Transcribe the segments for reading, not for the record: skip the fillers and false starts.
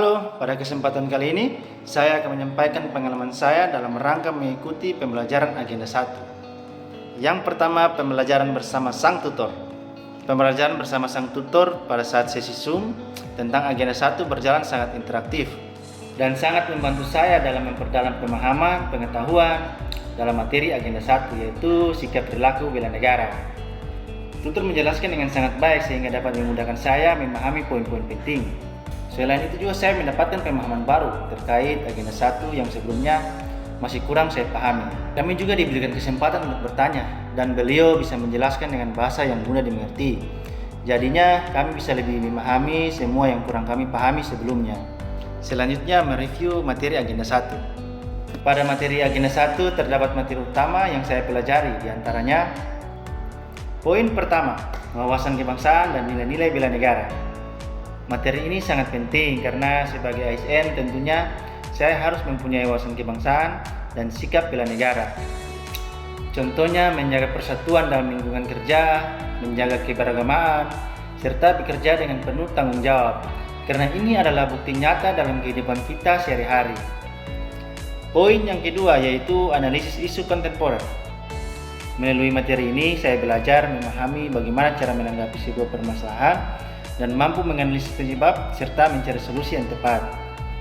Halo, pada kesempatan kali ini saya akan menyampaikan pengalaman saya dalam rangka mengikuti pembelajaran agenda 1. Yang pertama, pembelajaran bersama sang tutor. Pembelajaran bersama sang tutor pada saat sesi Zoom tentang agenda 1 berjalan sangat interaktif dan sangat membantu saya dalam memperdalam pemahaman, pengetahuan dalam materi agenda 1, yaitu sikap perilaku bela negara. Tutor menjelaskan dengan sangat baik sehingga dapat memudahkan saya memahami poin-poin penting. Selain itu juga saya mendapatkan pemahaman baru terkait agenda 1 yang sebelumnya masih kurang saya pahami. Kami juga diberikan kesempatan untuk bertanya dan beliau bisa menjelaskan dengan bahasa yang mudah dimengerti. Jadinya kami bisa lebih memahami semua yang kurang kami pahami sebelumnya. Selanjutnya mereview materi agenda 1. Pada materi agenda 1 terdapat materi utama yang saya pelajari, diantaranya poin pertama, wawasan kebangsaan dan nilai-nilai bela negara. Materi ini sangat penting karena sebagai ASN tentunya saya harus mempunyai wawasan kebangsaan dan sikap bela negara. Contohnya menjaga persatuan dalam lingkungan kerja, menjaga keberagaman, serta bekerja dengan penuh tanggung jawab. Karena ini adalah bukti nyata dalam kehidupan kita sehari-hari. Poin yang kedua yaitu analisis isu kontemporer. Melalui materi ini saya belajar memahami bagaimana cara menanggapi sebuah permasalahan dan mampu menganalisis penyebab serta mencari solusi yang tepat.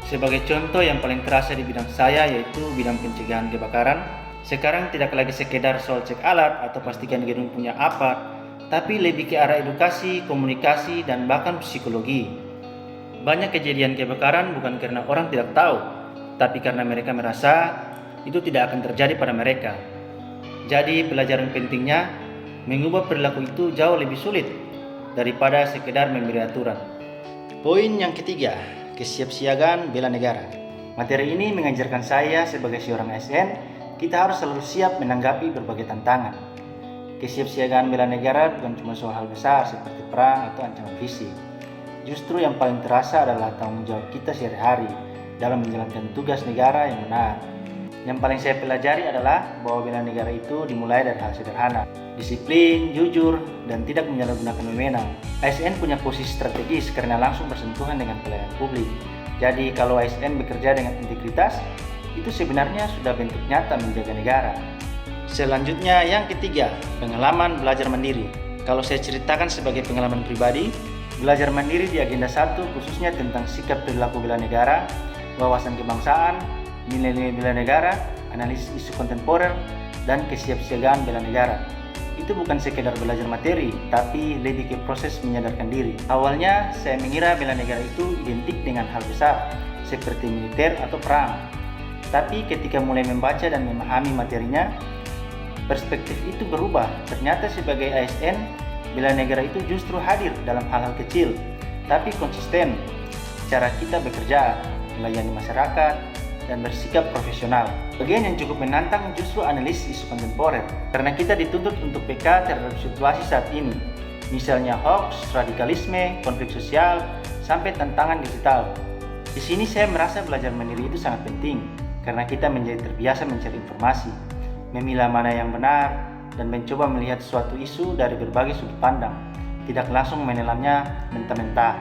Sebagai contoh yang paling terasa di bidang saya yaitu bidang pencegahan kebakaran. Sekarang tidak lagi sekedar soal cek alat atau pastikan gedung punya apa, tapi lebih ke arah edukasi, komunikasi, dan bahkan psikologi. Banyak kejadian kebakaran bukan karena orang tidak tahu, tapi karena mereka merasa itu tidak akan terjadi pada mereka. Jadi pelajaran pentingnya mengubah perilaku itu jauh lebih sulit daripada sekedar memberi aturan. Poin yang ketiga, kesiapsiagaan bela negara. Materi ini mengajarkan saya sebagai seorang ASN, kita harus selalu siap menanggapi berbagai tantangan. Kesiapsiagaan bela negara bukan cuma soal hal besar seperti perang atau ancaman fisik. Justru yang paling terasa adalah tanggung jawab kita sehari-hari dalam menjalankan tugas negara yang benar. Yang paling saya pelajari adalah bahwa bela negara itu dimulai dari hal sederhana, disiplin, jujur, dan tidak menyalahgunakan wewenang. ASN punya posisi strategis karena langsung bersentuhan dengan pelayanan publik. Jadi kalau ASN bekerja dengan integritas, itu sebenarnya sudah bentuk nyata menjaga negara. Selanjutnya yang ketiga, pengalaman belajar mandiri. Kalau saya ceritakan sebagai pengalaman pribadi, belajar mandiri di agenda 1 khususnya tentang sikap perilaku bela negara, wawasan kebangsaan, nilai-nilai bela negara, analisis isu kontemporer, dan kesiapsiagaan bela negara. Itu bukan sekedar belajar materi, tapi lebih ke proses menyadarkan diri. Awalnya saya mengira bela negara itu identik dengan hal besar, seperti militer atau perang. Tapi ketika mulai membaca dan memahami materinya, perspektif itu berubah. Ternyata sebagai ASN, bela negara itu justru hadir dalam hal-hal kecil, tapi konsisten. Cara kita bekerja, melayani masyarakat, dan bersikap profesional. Bagian yang cukup menantang justru analisis isu kontemporer, karena kita dituntut untuk peka terhadap situasi saat ini, misalnya hoax, radikalisme, konflik sosial, sampai tantangan digital. Di sini saya merasa belajar mandiri itu sangat penting, karena kita menjadi terbiasa mencari informasi, memilah mana yang benar, dan mencoba melihat suatu isu dari berbagai sudut pandang, tidak langsung menelannya mentah-mentah.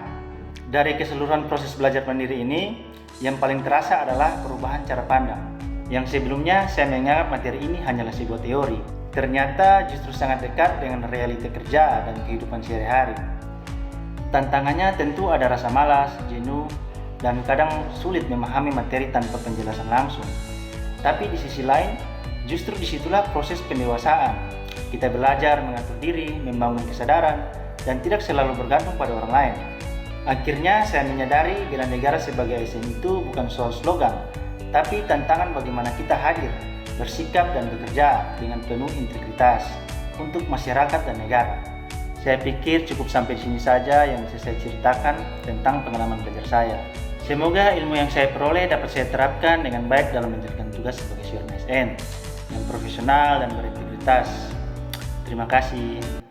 Dari keseluruhan proses belajar mandiri ini, yang paling terasa adalah perubahan cara pandang. Yang sebelumnya saya menganggap materi ini hanyalah sebuah teori, ternyata justru sangat dekat dengan realita kerja dan kehidupan sehari-hari. Tantangannya tentu ada rasa malas, jenuh, dan kadang sulit memahami materi tanpa penjelasan langsung. Tapi di sisi lain, justru disitulah proses pendewasaan. Kita belajar mengatur diri, membangun kesadaran, dan tidak selalu bergantung pada orang lain. Akhirnya saya menyadari bela negara sebagai ASN itu bukan soal slogan, tapi tantangan bagaimana kita hadir, bersikap dan bekerja dengan penuh integritas untuk masyarakat dan negara. Saya pikir cukup sampai di sini saja yang bisa saya ceritakan tentang pengalaman belajar saya. Semoga ilmu yang saya peroleh dapat saya terapkan dengan baik dalam menjalankan tugas sebagai seorang ASN yang profesional dan berintegritas. Terima kasih.